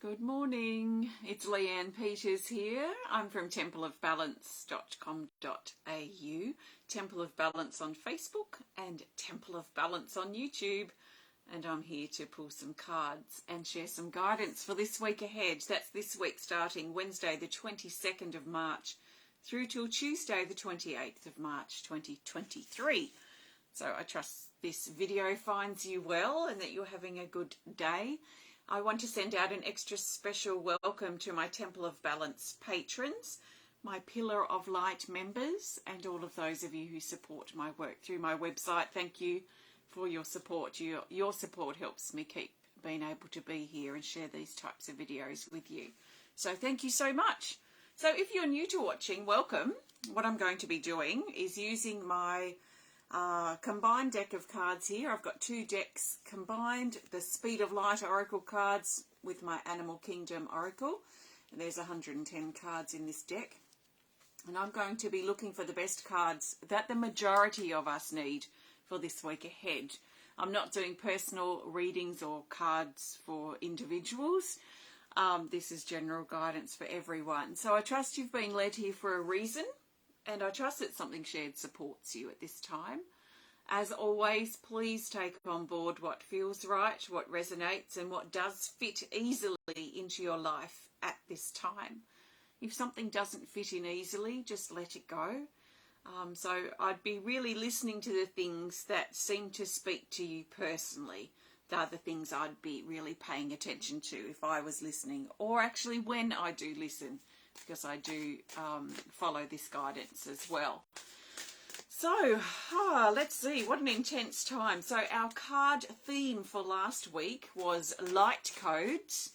Good morning, it's Leanne Peters here. I'm from templeofbalance.com.au, Temple of Balance on Facebook and Temple of Balance on YouTube. And I'm here to pull some cards and share some guidance for this week ahead. That's this week starting Wednesday the 22nd of March through till Tuesday the 28th of March 2023. So I trust this video finds you well and that you're having a good day. I want to send out an extra special welcome to my Temple of Balance patrons, my Pillar of Light members, and all of those of you who support my work through my website. Thank you for your support. Your support helps me keep being able to be here and share these types of videos with you. So thank you so much. So if you're new to watching, welcome. What I'm going to be doing is using my combined deck of cards here. I've got two decks combined, the Speed of Light Oracle cards with my Animal Kingdom Oracle. And there's 110 cards in this deck. And I'm going to be looking for the best cards that the majority of us need for this week ahead. I'm not doing personal readings or cards for individuals. This is general guidance for everyone. So I trust you've been led here for a reason. And I trust that Something Shared supports you at this time. As always, please take on board what feels right, what resonates, and what does fit easily into your life at this time. If something doesn't fit in easily, just let it go. So I'd be really listening to the things that seem to speak to you personally. They're the things I'd be really paying attention to if I was listening, or actually when I do listen, because I do follow this guidance as well. So, let's see, what an intense time. So our card theme for last week was light codes,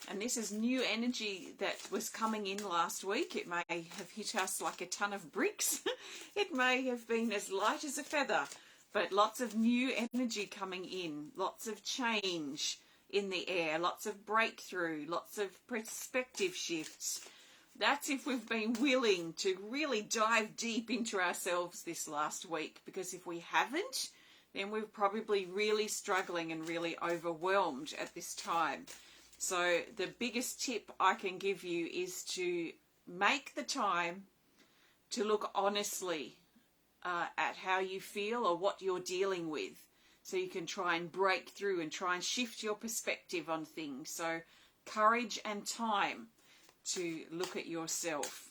and this is new energy that was coming in last week. It may have hit us like a ton of bricks. It may have been as light as a feather, but lots of new energy coming in, lots of change in the air, lots of breakthrough, lots of perspective shifts. That's if we've been willing to really dive deep into ourselves this last week, because if we haven't, then we're probably really struggling and really overwhelmed at this time. So the biggest tip I can give you is to make the time to look honestly at how you feel or what you're dealing with, so you can try and break through and try and shift your perspective on things. So courage and time to look at yourself.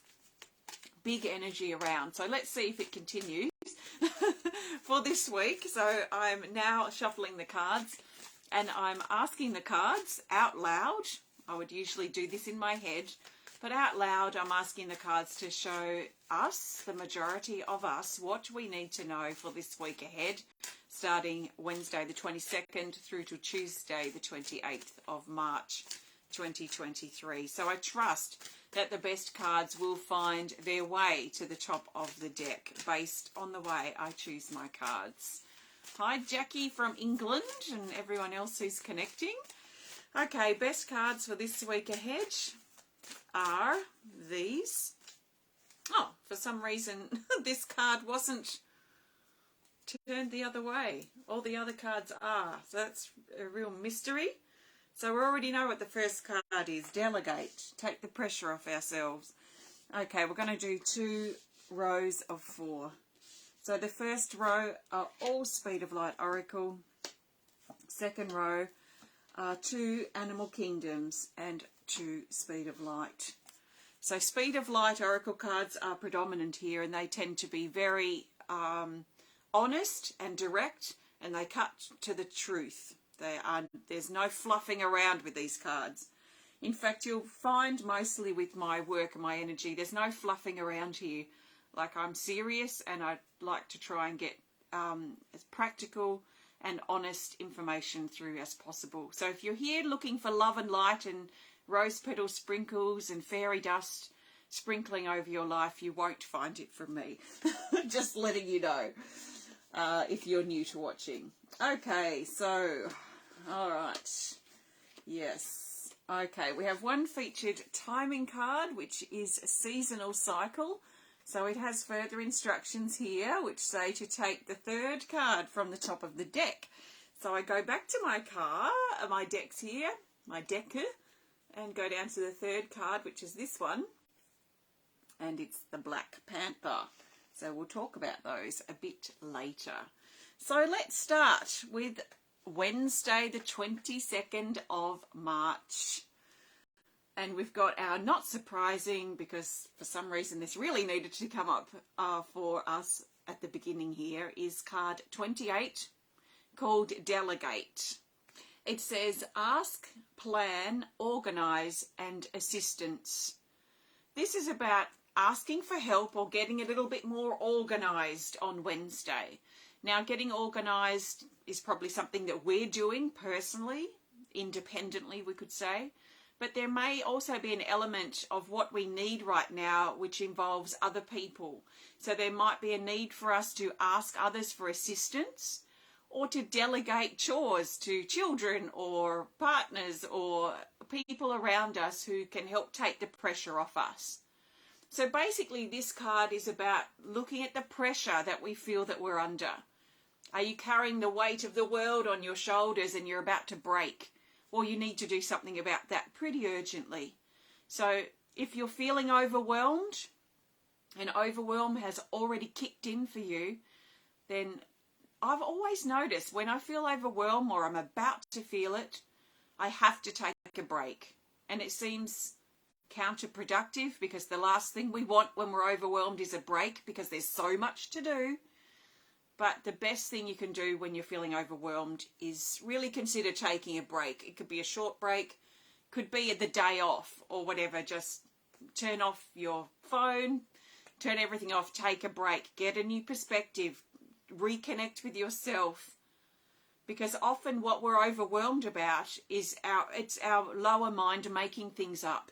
Big energy around. So let's see if it continues for this week. So I'm now shuffling the cards and I'm asking the cards out loud. I would usually do this in my head, but out loud I'm asking the cards to show us, the majority of us, what we need to know for this week ahead, starting Wednesday the 22nd through to Tuesday the 28th of March 2023. So I trust that the best cards will find their way to the top of the deck based on the way I choose my cards. Hi Jackie from England and everyone else who's connecting. Okay, best cards for this week ahead are these. Oh, for some reason this card wasn't turned the other way. All the other cards are. So that's a real mystery. So we already know what the first card is. Delegate. Take the pressure off ourselves. Okay, we're going to do 2 rows of 4. So the first row are all Speed of Light Oracle. Second row are 2 Animal Kingdoms and 2 Speed of Light. So Speed of Light Oracle cards are predominant here, and they tend to be very honest and direct, and they cut to the truth. There's no fluffing around with these cards. In fact, you'll find mostly with my work and my energy, there's no fluffing around here. Like, I'm serious and I'd like to try and get as practical and honest information through as possible. So if you're here looking for love and light and rose petal sprinkles and fairy dust sprinkling over your life, you won't find it from me. Just letting you know if you're new to watching. Okay, so, all right, yes. Okay, we have one featured timing card, which is a seasonal cycle. So it has further instructions here, which say to take the 3rd card from the top of the deck. So I go back to my decks here, my decker, and go down to the third card, which is this one, and it's the Black Panther. So we'll talk about those a bit later. So let's start with Wednesday, the 22nd of March. And we've got our not surprising, because for some reason this really needed to come up for us at the beginning here, is card 28, called Delegate. It says ask, plan, organise and assistance. This is about asking for help or getting a little bit more organised on Wednesday. Now, getting organised is probably something that we're doing personally, independently, we could say. But there may also be an element of what we need right now, which involves other people. So there might be a need for us to ask others for assistance, or to delegate chores to children or partners or people around us who can help take the pressure off us. So basically this card is about looking at the pressure that we feel that we're under. Are you carrying the weight of the world on your shoulders and you're about to break? Well, you need to do something about that pretty urgently. So if you're feeling overwhelmed, and overwhelm has already kicked in for you, then I've always noticed when I feel overwhelmed or I'm about to feel it, I have to take a break. And it seems counterproductive, because the last thing we want when we're overwhelmed is a break, because there's so much to do. But the best thing you can do when you're feeling overwhelmed is really consider taking a break. It could be a short break, could be the day off or whatever. Just turn off your phone, turn everything off, take a break, get a new perspective, reconnect with yourself. Because often what we're overwhelmed about is our lower mind making things up.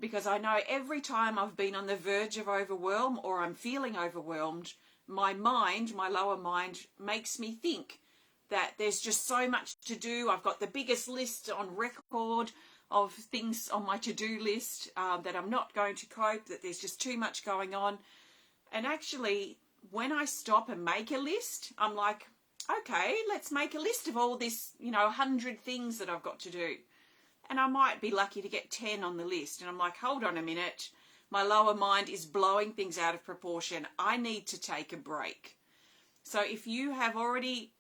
Because I know every time I've been on the verge of overwhelm or I'm feeling overwhelmed, my mind, my lower mind, makes me think that there's just so much to do. I've got the biggest list on record of things on my to-do list, that I'm not going to cope, that there's just too much going on. And actually, when I stop and make a list, I'm like, okay, let's make a list of all this, 100 things that I've got to do. And I might be lucky to get 10 on the list. And I'm like, hold on a minute. My lower mind is blowing things out of proportion. I need to take a break. So if you have already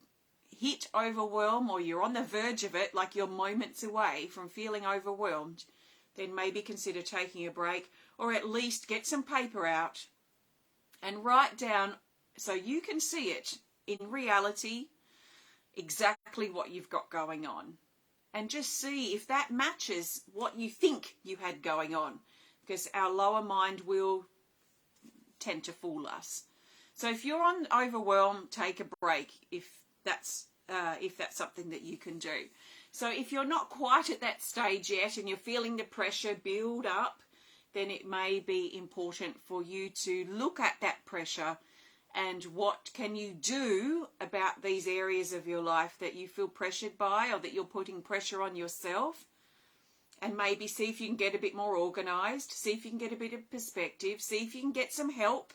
hit overwhelm, or you're on the verge of it, like you're moments away from feeling overwhelmed, then maybe consider taking a break, or at least get some paper out and write down, so you can see it in reality, exactly what you've got going on. And just see if that matches what you think you had going on, because our lower mind will tend to fool us. So if you're on overwhelm, take a break if that's something that you can do. So if you're not quite at that stage yet and you're feeling the pressure build up, then it may be important for you to look at that pressure and what can you do about these areas of your life that you feel pressured by, or that you're putting pressure on yourself. And maybe see if you can get a bit more organised, see if you can get a bit of perspective, see if you can get some help.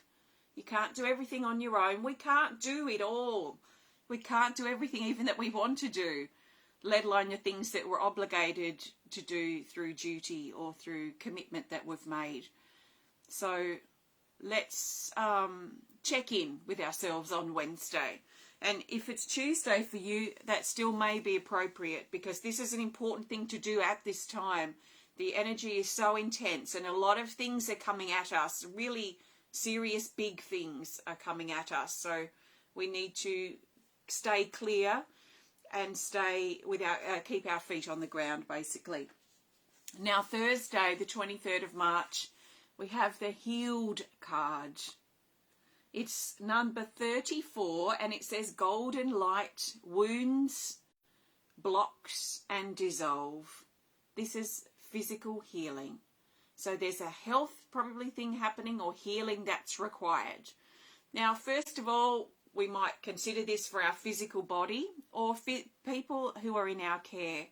You can't do everything on your own. We can't do it all. We can't do everything even that we want to do, let alone the things that we're obligated to do through duty or through commitment that we've made. So let's check in with ourselves on Wednesday. And if it's Tuesday for you, that still may be appropriate, because this is an important thing to do at this time. The energy is so intense and a lot of things are coming at us. Really serious, big things are coming at us. So we need to stay clear and stay with keep our feet on the ground, basically. Now, Thursday, the 23rd of March, we have the Healed card. It's number 34, and it says golden light, wounds, blocks and dissolve. This is physical healing. So there's a health probably thing happening, or healing that's required. Now, first of all, we might consider this for our physical body, or people who are in our care,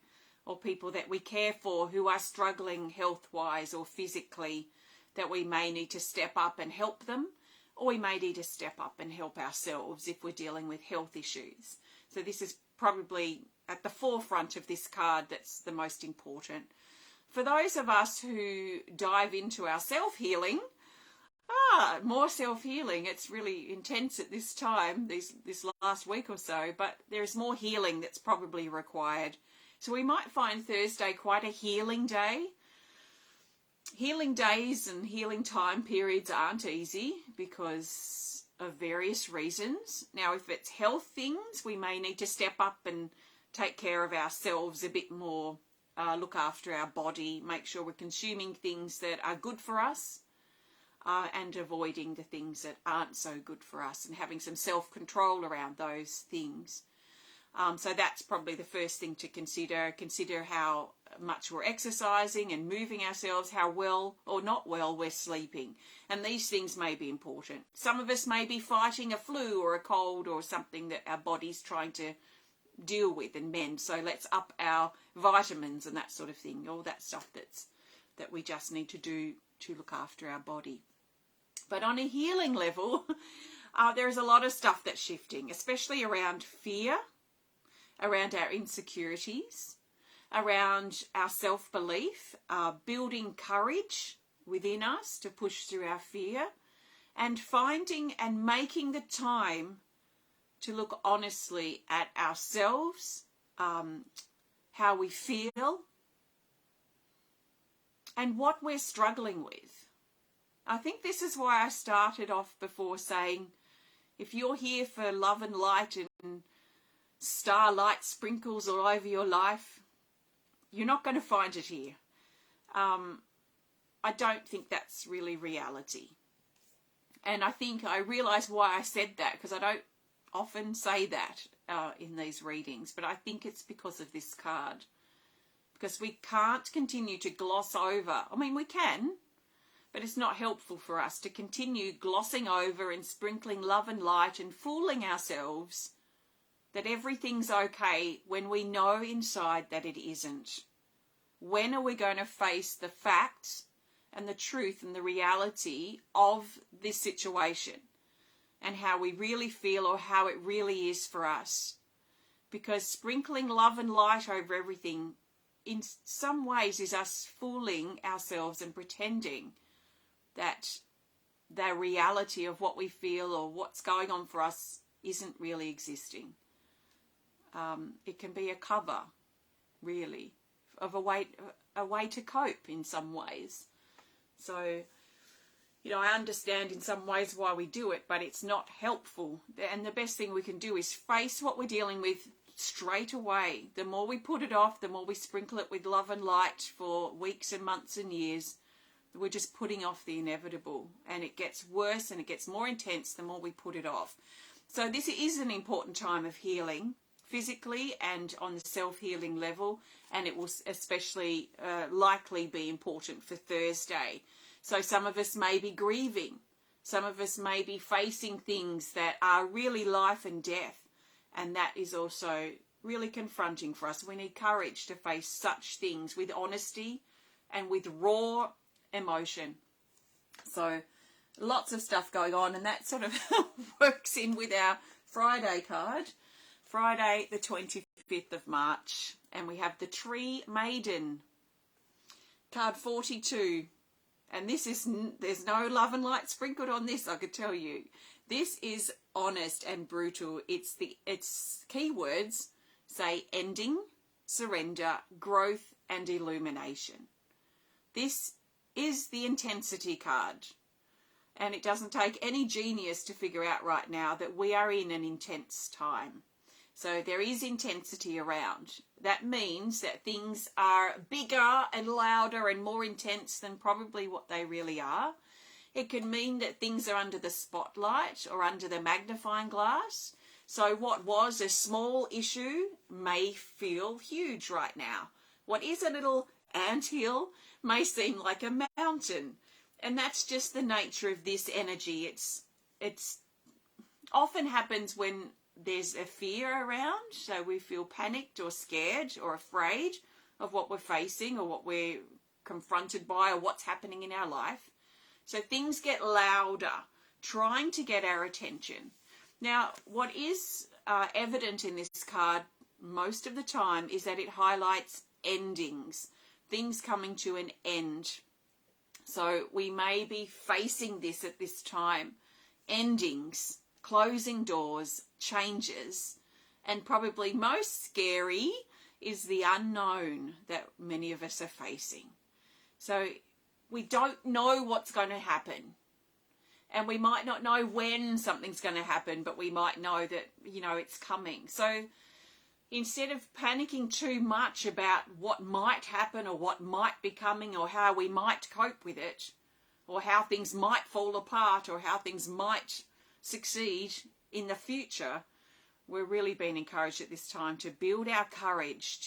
or people that we care for who are struggling health-wise or physically, that we may need to step up and help them. Or we may need to step up and help ourselves if we're dealing with health issues. So this is probably at the forefront of this card that's the most important. for those of us who dive into our self-healing, more self-healing. It's really intense at this time, this last week or so, but there's more healing that's probably required. So we might find Thursday quite a healing day. Healing days and healing time periods aren't easy because of various reasons. Now, if it's health things, we may need to step up and take care of ourselves a bit more, look after our body, make sure we're consuming things that are good for us, and avoiding the things that aren't so good for us, and having some self-control around those things. So that's probably the first thing to consider. Consider how much we're exercising and moving ourselves, how well or not well we're sleeping. And these things may be important. Some of us may be fighting a flu or a cold or something that our body's trying to deal with and mend. So let's up our vitamins and that sort of thing, all that stuff that we just need to do to look after our body. But on a healing level, there's a lot of stuff that's shifting, especially around fear, around our insecurities, around our self-belief, building courage within us to push through our fear, and finding and making the time to look honestly at ourselves, how we feel, and what we're struggling with. I think this is why I started off before saying, if you're here for love and light and starlight sprinkles all over your life, you're not going to find it here. I don't think that's really reality. And I think I realise why I said that, because I don't often say that in these readings, but I think it's because of this card. Because we can't continue to gloss over. I mean, we can, but it's not helpful for us to continue glossing over and sprinkling love and light and fooling ourselves that everything's okay when we know inside that it isn't. When are we going to face the facts and the truth and the reality of this situation and how we really feel or how it really is for us? Because sprinkling love and light over everything in some ways is us fooling ourselves and pretending that the reality of what we feel or what's going on for us isn't really existing. It can be a cover, really, of a way to cope in some ways. So, I understand in some ways why we do it, but it's not helpful. And the best thing we can do is face what we're dealing with straight away. The more we put it off, the more we sprinkle it with love and light for weeks and months and years, we're just putting off the inevitable. And it gets worse and it gets more intense the more we put it off. So this is an important time of healing, physically and on the self-healing level, and it will especially likely be important for Thursday. So some of us may be grieving, some of us may be facing things that are really life and death, and that is also really confronting for us. We need courage to face such things with honesty and with raw emotion. So lots of stuff going on, and that sort of works in with our Friday card. Friday the 25th of March, and we have the Tree Maiden, card 42, and there's no love and light sprinkled on this, I could tell you. This is honest and brutal. Its keywords say ending, surrender, growth, and illumination. This is the intensity card, and it doesn't take any genius to figure out right now that we are in an intense time. So there is intensity around. That means that things are bigger and louder and more intense than probably what they really are. It can mean that things are under the spotlight or under the magnifying glass. So what was a small issue may feel huge right now. What is a little anthill may seem like a mountain. And that's just the nature of this energy. It's often happens when there's a fear around, so we feel panicked or scared or afraid of what we're facing or what we're confronted by or what's happening in our life. So things get louder, trying to get our attention. Now, what is evident in this card most of the time is that it highlights endings. things coming to an end. So we may be facing this at this time. Endings, closing doors, changes, and probably most scary is the unknown that many of us are facing. So we don't know what's going to happen. And we might not know when something's going to happen, but we might know that, it's coming. So instead of panicking too much about what might happen or what might be coming or how we might cope with it or how things might fall apart or how things might succeed in the future, we're really being encouraged at this time to build our courage,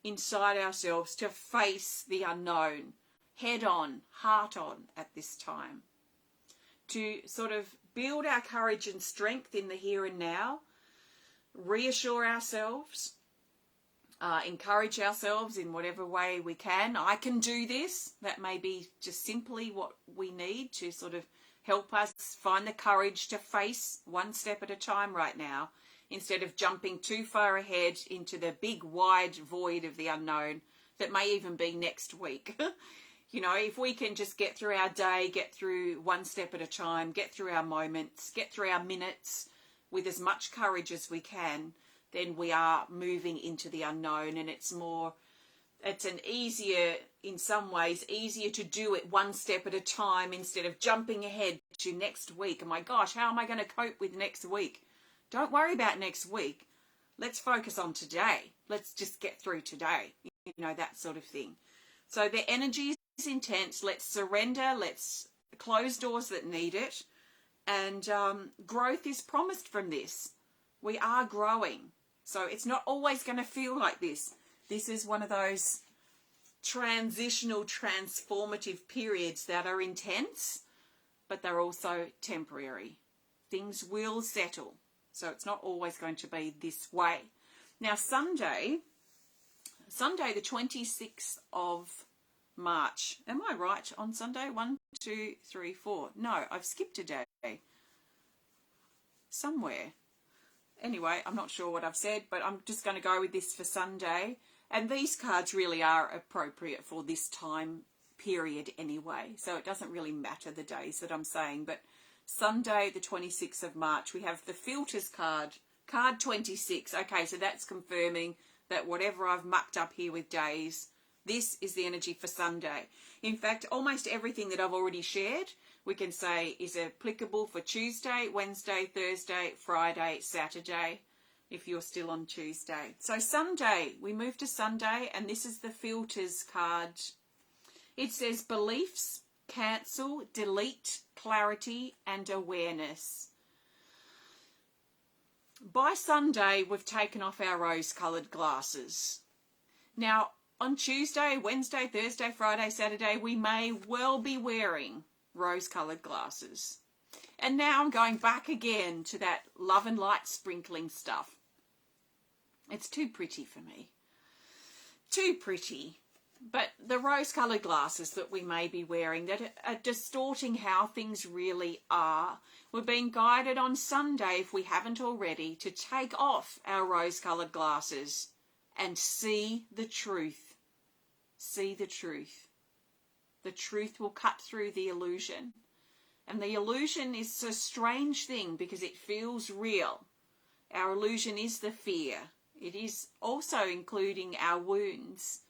inside ourselves to face the unknown, head on, heart on at this time. To sort of build our courage and strength in the here and now, reassure ourselves, encourage ourselves in whatever way we can. I can do this. That may be just simply what we need to sort of help us find the courage to face one step at a time right now, instead of jumping too far ahead into the big wide void of the unknown that may even be next week. If we can just get through our day, get through one step at a time, get through our moments, get through our minutes with as much courage as we can, then we are moving into the unknown. And in some ways, easier to do it one step at a time instead of jumping ahead to next week. Oh my gosh, how am I going to cope with next week? Don't worry about next week. Let's focus on today. Let's just get through today. That sort of thing. So the energy is intense. Let's surrender. Let's close doors that need it. And growth is promised from this. We are growing. So it's not always going to feel like this. This is one of those transitional, transformative periods that are intense, but they're also temporary. Things will settle. So it's not always going to be this way. Now, Sunday the 26th of March. Am I right on Sunday? 1, 2, 3, 4. No, I've skipped a day. Somewhere. Anyway, I'm not sure what I've said, but I'm just going to go with this for Sunday. And these cards really are appropriate for this time period anyway. So it doesn't really matter the days that I'm saying. But Sunday, the 26th of March, we have the filters card. Card 26. Okay, so that's confirming that whatever I've mucked up here with days, this is the energy for Sunday. In fact, almost everything that I've already shared, we can say is applicable for Tuesday, Wednesday, Thursday, Friday, Saturday, if you're still on Tuesday. So Sunday, we move to Sunday, and this is the filters card. It says beliefs, cancel, delete, clarity, and awareness. By Sunday, we've taken off our rose-coloured glasses. Now, on Tuesday, Wednesday, Thursday, Friday, Saturday, we may well be wearing rose-coloured glasses. And now I'm going back again to that love and light sprinkling stuff. It's too pretty for me. Too pretty. But the rose-coloured glasses that we may be wearing that are distorting how things really are. We're being guided on Sunday, if we haven't already, to take off our rose-coloured glasses and see the truth. See the truth. The truth will cut through the illusion. And the illusion is a strange thing because it feels real. Our illusion is the fear. It is also including our wounds,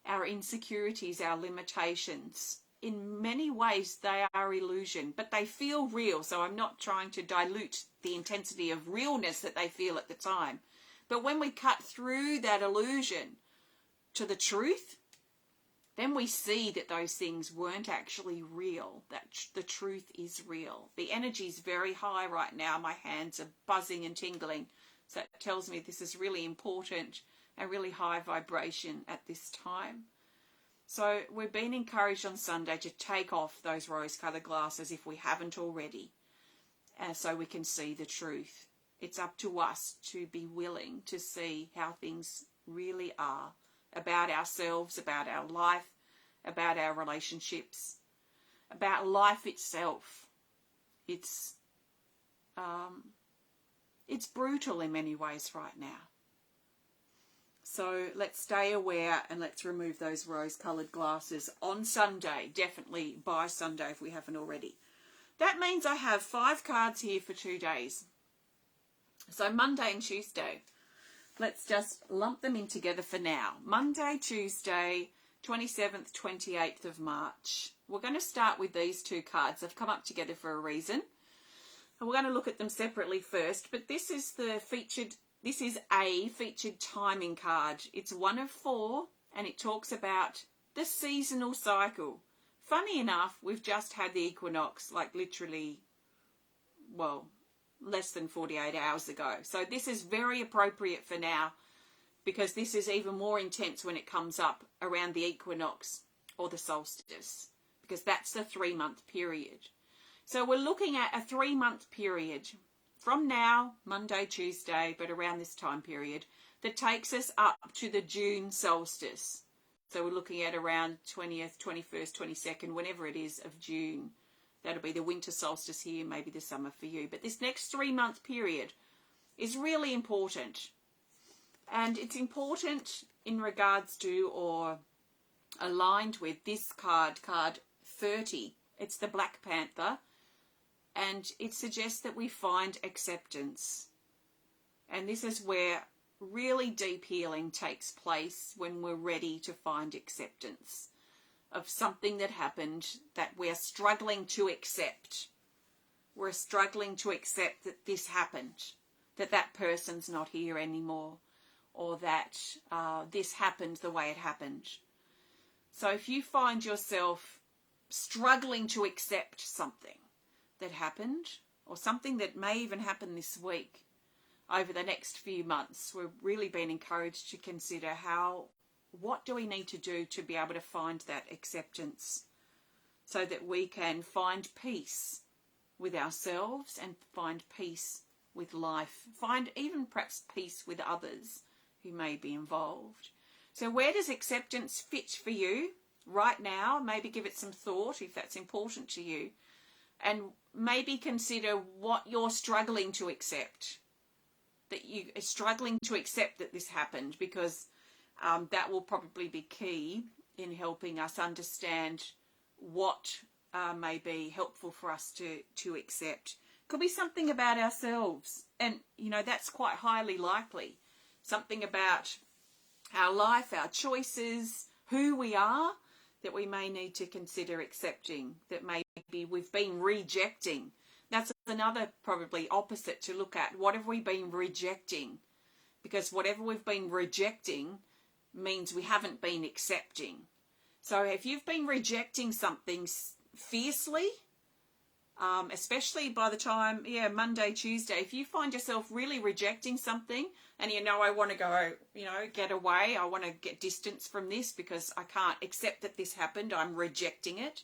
our insecurities, our limitations. In many ways, they are illusion, but they feel real. So I'm not trying to dilute the intensity of realness that they feel at the time. But when we cut through that illusion to the truth, then we see that those things weren't actually real, that the truth is real. The energy is very high right now. My hands are buzzing and tingling. So it tells me this is really important and really high vibration at this time. So we've been encouraged on Sunday to take off those rose-coloured glasses if we haven't already, so we can see the truth. It's up to us to be willing to see how things really are about ourselves, about our life, about our relationships, about life itself. It's brutal in many ways right now. So let's stay aware and let's remove those rose-coloured glasses on Sunday. Definitely by Sunday if we haven't already. That means I have 5 cards here for 2 days. So Monday and Tuesday. Let's just lump them in together for now. Monday, Tuesday, 27th, 28th of March. We're going to start with these 2 cards. They've come up together for a reason. And we're going to look at them separately first. But this is a featured timing card. It's 1 of 4 and it talks about the seasonal cycle. Funny enough, we've just had the equinox, like literally, well, less than 48 hours ago. So this is very appropriate for now because this is even more intense when it comes up around the equinox or the solstice because that's the 3-month period. So we're looking at a 3-month period from now, Monday, Tuesday, but around this time period that takes us up to the June solstice. So we're looking at around 20th, 21st, 22nd, whenever it is of June. That'll be the winter solstice here, maybe the summer for you. But this next 3-month period is really important. And it's important in regards to or aligned with this card 30. It's the Black Panther. And it suggests that we find acceptance. And this is where really deep healing takes place when we're ready to find acceptance of something that happened that we're struggling to accept. We're struggling to accept that this happened, that that person's not here anymore, or that this happened the way it happened. So if you find yourself struggling to accept something that happened, or something that may even happen this week, over the next few months, we're really being encouraged to consider what do we need to do to be able to find that acceptance so that we can find peace with ourselves and find peace with life, find even perhaps peace with others who may be involved. So where does acceptance fit for you right now? Maybe give it some thought if that's important to you, and maybe consider what you're struggling to accept. That you are struggling to accept that this happened, because that will probably be key in helping us understand what may be helpful for us to accept. Could be something about ourselves, and that's quite highly likely. Something about our life, our choices, who we are, that we may need to consider accepting, that maybe we've been rejecting. That's another probably opposite to look at. What have we been rejecting? Because whatever we've been rejecting means we haven't been accepting. So if you've been rejecting something fiercely, especially by the time, Monday, Tuesday, if you find yourself really rejecting something and I want to go, get away, I want to get distance from this because I can't accept that this happened, I'm rejecting it.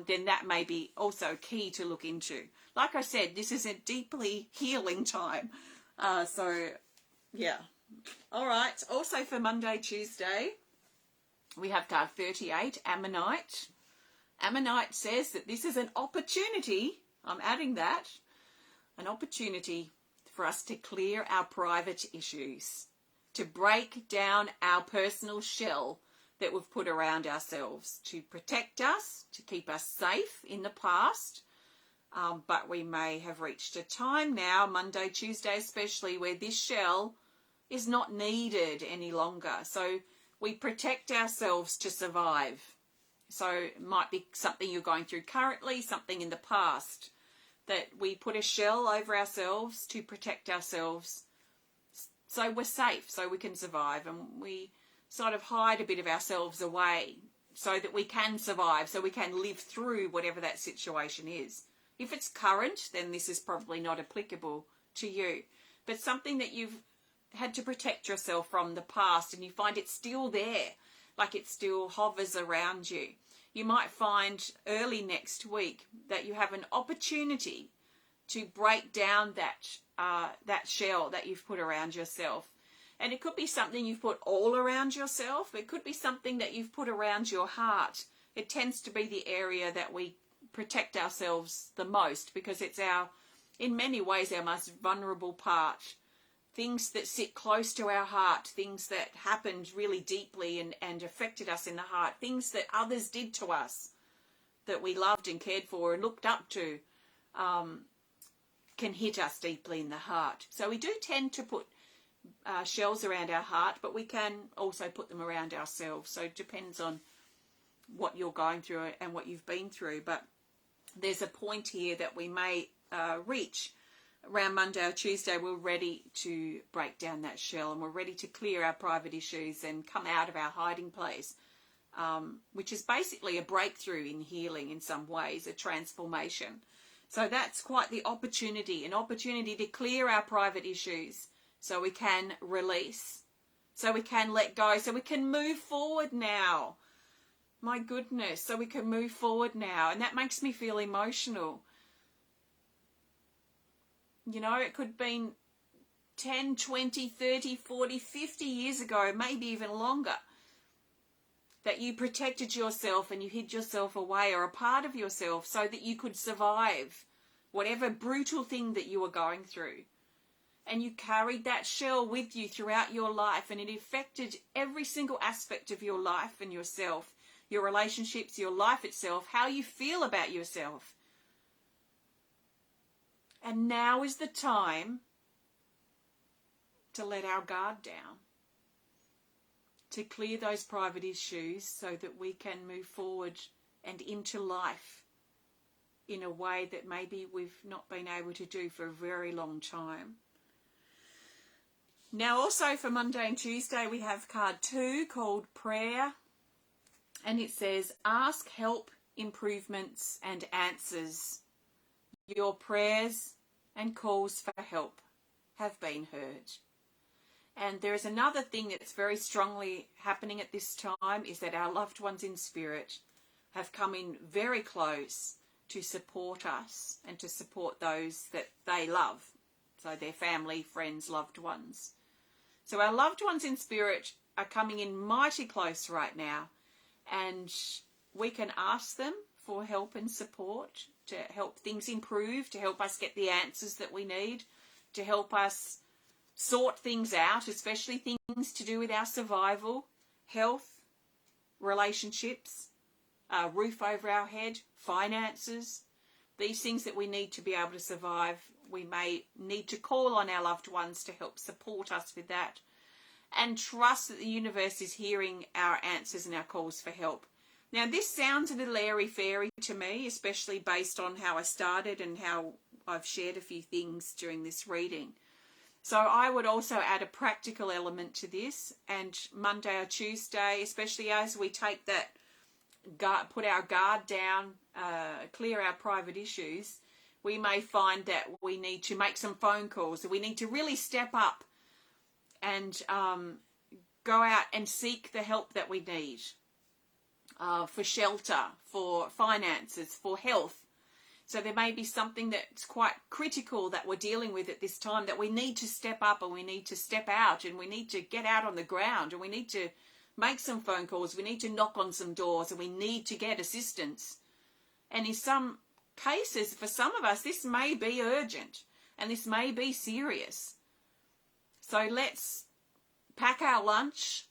Then that may be also key to look into. Like I said, this is a deeply healing time. All right. Also for Monday, Tuesday, we have card 38, Ammonite. Ammonite says that this is an opportunity, I'm adding that, an opportunity for us to clear our private issues, to break down our personal shell that we've put around ourselves to protect us, to keep us safe in the past. But we may have reached a time now, Monday, Tuesday especially, where this shell is not needed any longer. So we protect ourselves to survive. So it might be something you're going through currently, something in the past, that we put a shell over ourselves to protect ourselves so we're safe, so we can survive, and we sort of hide a bit of ourselves away so that we can survive, so we can live through whatever that situation is. If it's current, then this is probably not applicable to you. But something that you've had to protect yourself from the past and you find it's still there, like it still hovers around you. You might find early next week that you have an opportunity to break down that shell that you've put around yourself. And it could be something you've put all around yourself. It could be something that you've put around your heart. It tends to be the area that we protect ourselves the most because it's in many ways, our most vulnerable part. things that sit close to our heart, things that happened really deeply and affected us in the heart, things that others did to us that we loved and cared for and looked up to, can hit us deeply in the heart. So we do tend to put shells around our heart, but we can also put them around ourselves. So it depends on what you're going through and what you've been through. But there's a point here that we may reach around Monday or Tuesday. We're ready to break down that shell, and we're ready to clear our private issues and come out of our hiding place, which is basically a breakthrough in healing in some ways, a transformation. So that's quite the opportunity, an opportunity to clear our private issues so we can release, so we can let go, so we can move forward now. My goodness, so we can move forward now. And that makes me feel emotional. You know, it could have been 10, 20, 30, 40, 50 years ago, maybe even longer, that you protected yourself and you hid yourself away, or a part of yourself, so that you could survive whatever brutal thing that you were going through. And you carried that shell with you throughout your life, and it affected every single aspect of your life and yourself, your relationships, your life itself, how you feel about yourself. And now is the time to let our guard down, to clear those private issues so that we can move forward and into life in a way that maybe we've not been able to do for a very long time. Now also for Monday and Tuesday we have card 2 called Prayer, and it says, ask help, improvements and answers. Your prayers and calls for help have been heard. And there is another thing that's very strongly happening at this time, is that our loved ones in spirit have come in very close to support us and to support those that they love. So their family, friends, loved ones. So our loved ones in spirit are coming in mighty close right now, and we can ask them for help and support, to help things improve, to help us get the answers that we need, to help us sort things out, especially things to do with our survival, health, relationships, a roof over our head, finances, these things that we need to be able to survive. We may need to call on our loved ones to help support us with that, and trust that the universe is hearing our answers and our calls for help. Now, this sounds a little airy-fairy to me, especially based on how I started and how I've shared a few things during this reading. So I would also add a practical element to this, and Monday or Tuesday, especially as we take that, put our guard down, clear our private issues, we may find that we need to make some phone calls, that we need to really step up and go out and seek the help that we need. For shelter, for finances, for health. So there may be something that's quite critical that we're dealing with at this time, that we need to step up and we need to step out and we need to get out on the ground and we need to make some phone calls, we need to knock on some doors and we need to get assistance. And in some cases, for some of us, this may be urgent and this may be serious. So let's pack our lunch,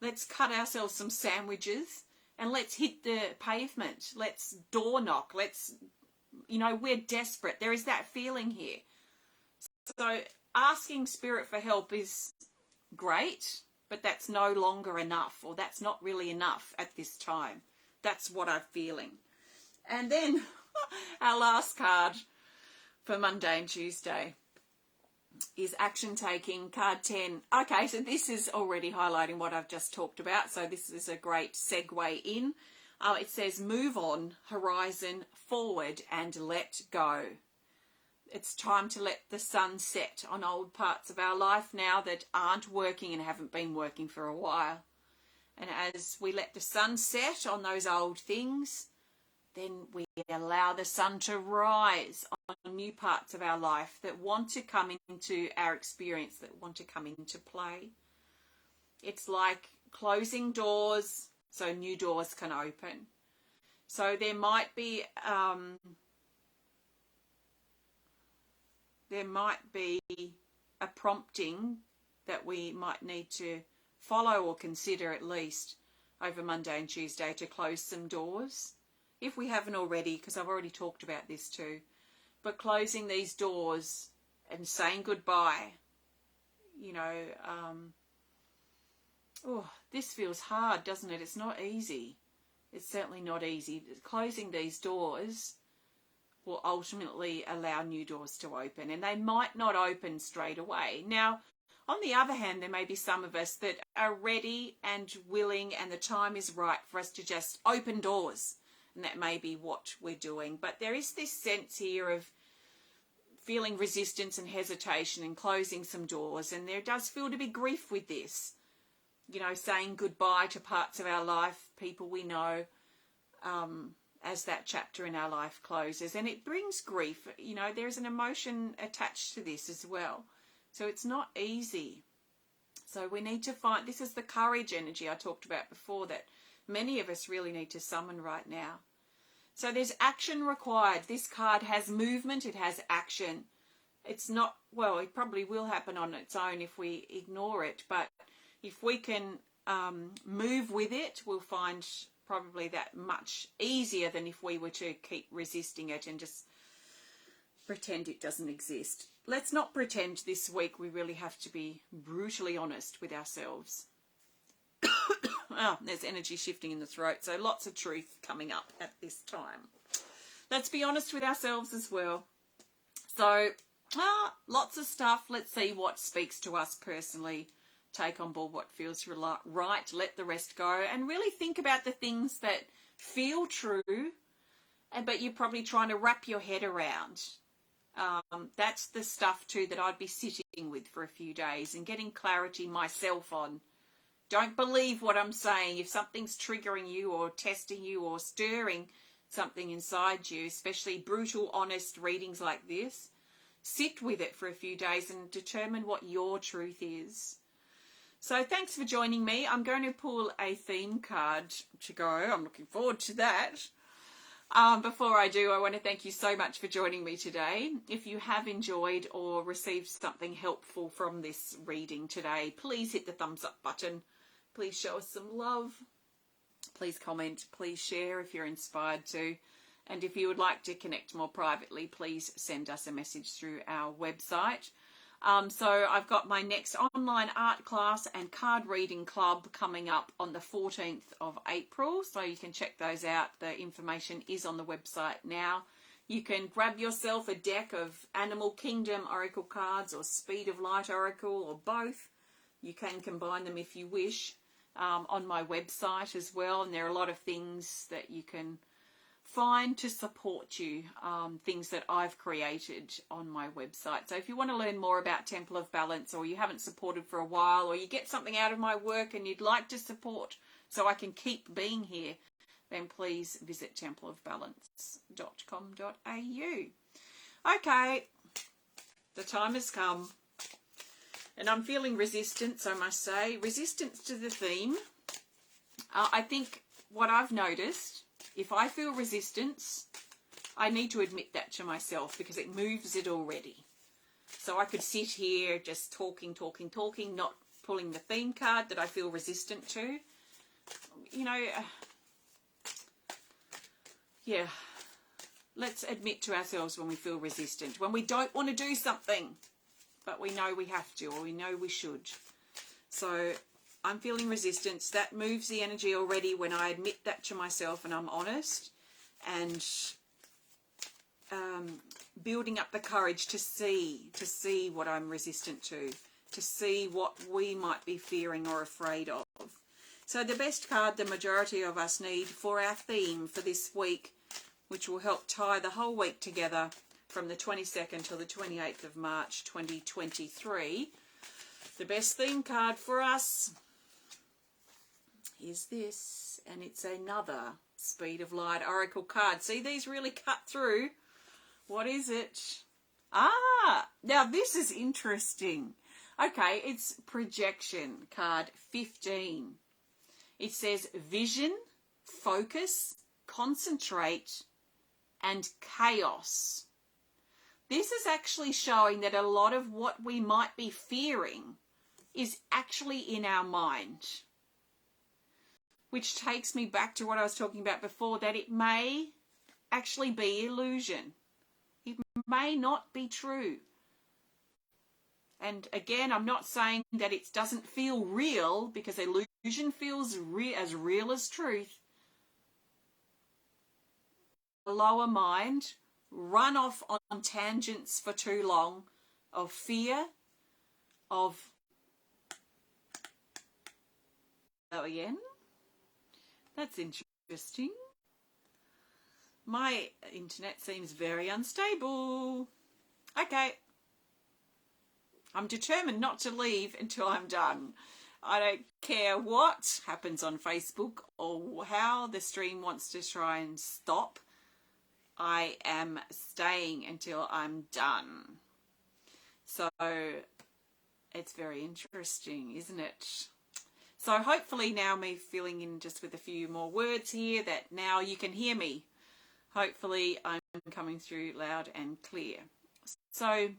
let's cut ourselves some sandwiches, and let's hit the pavement. Let's door knock. We're desperate. There is that feeling here. So asking Spirit for help is great, but that's no longer enough, or that's not really enough at this time. That's what I'm feeling. And then our last card for Monday and Tuesday is action taking, card 10. Okay, so this is already highlighting what I've just talked about, so this is a great segue in. It says move on, horizon, forward and let go. It's time to let the sun set on old parts of our life now that aren't working and haven't been working for a while. And as we let the sun set on those old things, then we allow the sun to rise on new parts of our life that want to come into our experience, that want to come into play. It's like closing doors so new doors can open. So there might be a prompting that we might need to follow or consider at least over Monday and Tuesday to close some doors, if we haven't already, because I've already talked about this too. But closing these doors and saying goodbye, this feels hard, doesn't it? It's not easy. It's certainly not easy. Closing these doors will ultimately allow new doors to open, and they might not open straight away. Now, on the other hand, there may be some of us that are ready and willing, and the time is right for us to just open doors, and that may be what we're doing. But there is this sense here of feeling resistance and hesitation and closing some doors, and there does feel to be grief with this. Saying goodbye to parts of our life, people we know, as that chapter in our life closes. And it brings grief. There's an emotion attached to this as well. So it's not easy. So we need to find, this is the courage energy I talked about before that many of us really need to summon right now. So there's action required. This card has movement, it has action. It's not, well, it probably will happen on its own if we ignore it, but if we can move with it, we'll find probably that much easier than if we were to keep resisting it and just pretend it doesn't exist. Let's not pretend this week. We really have to be brutally honest with ourselves. There's energy shifting in the throat, so lots of truth coming up at this time. Let's be honest with ourselves as well. So, lots of stuff. Let's see what speaks to us personally. Take on board what feels right, let the rest go, and really think about the things that feel true, but you're probably trying to wrap your head around. That's the stuff too that I'd be sitting with for a few days and getting clarity myself on. Don't believe what I'm saying. If something's triggering you or testing you or stirring something inside you, especially brutal, honest readings like this, sit with it for a few days and determine what your truth is. So thanks for joining me. I'm going to pull a theme card to go. I'm looking forward to that. Before I do, I want to thank you so much for joining me today. If you have enjoyed or received something helpful from this reading today, please hit the thumbs up button. Please show us some love. Please comment. Please share if you're inspired to. And if you would like to connect more privately, please send us a message through our website. So I've got my next online art class and card reading club coming up on the 14th of April. So you can check those out. The information is on the website now. You can grab yourself a deck of Animal Kingdom Oracle cards or Speed of Light Oracle or both. You can combine them if you wish on my website as well. And there are a lot of things that you can find to support you, things that I've created on my website. So if you want to learn more about Temple of Balance, or you haven't supported for a while, or you get something out of my work and you'd like to support so I can keep being here, then please visit templeofbalance.com.au. Okay, the time has come. And I'm feeling resistance, I must say. Resistance to the theme. I think what I've noticed, if I feel resistance, I need to admit that to myself because it moves it already. So I could sit here just talking, not pulling the theme card that I feel resistant to. Yeah. Let's admit to ourselves when we feel resistant, when we don't want to do something, but we know we have to, or we know we should. So I'm feeling resistance. That moves the energy already when I admit that to myself and I'm honest, and building up the courage to see what I'm resistant to see what we might be fearing or afraid of. So the best card the majority of us need for our theme for this week, which will help tie the whole week together from the 22nd till the 28th of March 2023. The best theme card for us is this, and it's another Speed of Light Oracle card. See, these really cut through. What is it? Now this is interesting. Okay, it's Projection card 15. It says vision, focus, concentrate, and chaos. this is actually showing that a lot of what we might be fearing is actually in our mind. Which takes me back to what I was talking about before, that it may actually be illusion. It may not be true. And again, I'm not saying that it doesn't feel real, because illusion feels as real as truth. The lower mind run off on tangents for too long of fear, of... Oh, again? That's interesting. My internet seems very unstable. Okay. I'm determined not to leave until I'm done. I don't care what happens on Facebook or how the stream wants to try and stop. I am staying until I'm done. So it's very interesting, isn't it? So hopefully now me filling in just with a few more words here, that now you can hear me. Hopefully I'm coming through loud and clear. So,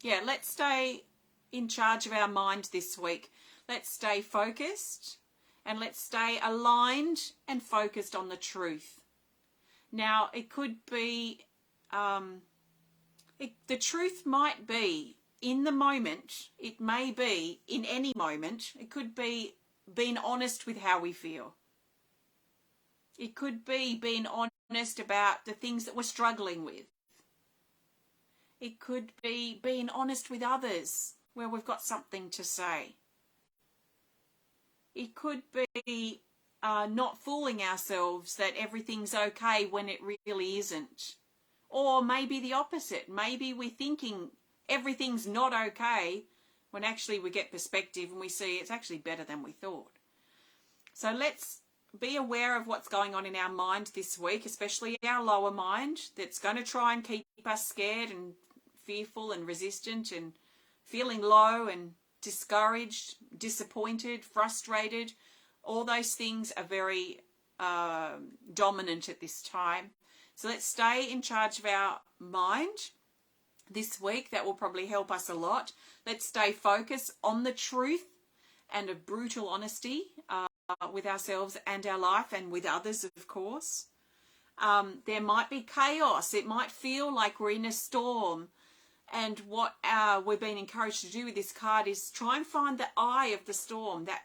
yeah, let's stay in charge of our mind this week. Let's stay focused, and let's stay aligned and focused on the truth. Now, it could be, the truth might be in the moment. It may be in any moment. It could be being honest with how we feel. It could be being honest about the things that we're struggling with. It could be being honest with others where we've got something to say. It could be not fooling ourselves that everything's okay when it really isn't. Or maybe the opposite. Maybe we're thinking everything's not okay when actually we get perspective and we see it's actually better than we thought. So let's be aware of what's going on in our mind this week, especially our lower mind, that's going to try and keep us scared and fearful and resistant and feeling low and discouraged, disappointed, frustrated. All those things are very dominant at this time. So let's stay in charge of our mind this week. That will probably help us a lot. Let's stay focused on the truth and a brutal honesty with ourselves and our life, and with others, of course. There might be chaos. It might feel like we're in a storm. And what we're being encouraged to do with this card is try and find the eye of the storm, that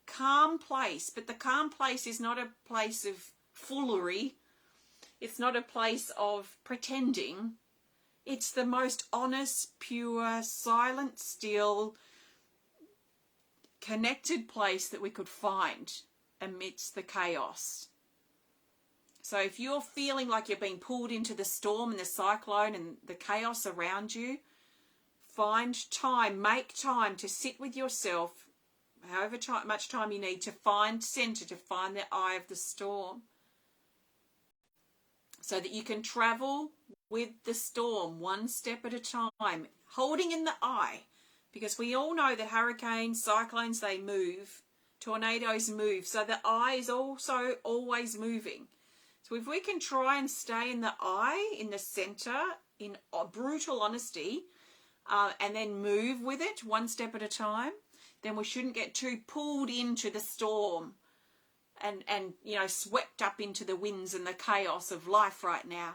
calm place. But the calm place is not a place of foolery. It's not a place of pretending. It's the most honest, pure, silent, still, connected place that we could find amidst the chaos. So if you're feeling like you're being pulled into the storm and the cyclone and the chaos around you, find time, make time to sit with yourself, however much time you need, to find center, to find the eye of the storm, so that you can travel with the storm one step at a time, holding in the eye. Because we all know that hurricanes, cyclones, they move. Tornadoes move. So the eye is also always moving. So if we can try and stay in the eye, in the center, in brutal honesty, and then move with it one step at a time, then we shouldn't get too pulled into the storm and swept up into the winds and the chaos of life right now.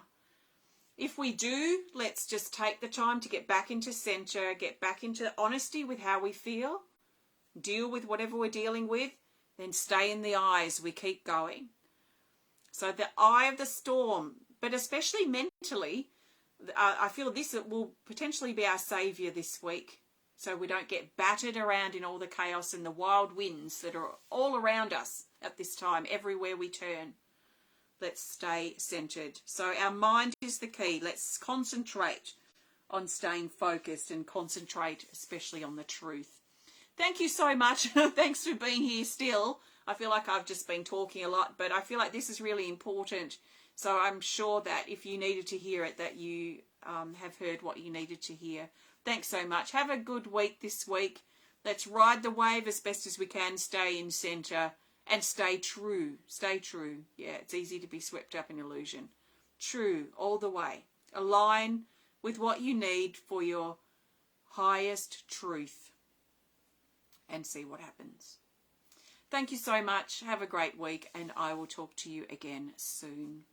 If we do, let's just take the time to get back into center, get back into honesty with how we feel, deal with whatever we're dealing with, then stay in the eye as we keep going. So the eye of the storm, but especially mentally, I feel this will potentially be our saviour this week. So we don't get battered around in all the chaos and the wild winds that are all around us at this time, everywhere we turn. Let's stay centered. So our mind is the key. Let's concentrate on staying focused and concentrate especially on the truth. Thank you so much. Thanks for being here still. I feel like I've just been talking a lot, but I feel like this is really important. So I'm sure that if you needed to hear it, that you have heard what you needed to hear. Thanks so much. Have a good week this week. Let's ride the wave as best as we can. Stay in center and stay true. Stay true. Yeah, it's easy to be swept up in illusion. true all the way. Align with what you need for your highest truth and see what happens. Thank you so much. Have a great week, and I will talk to you again soon.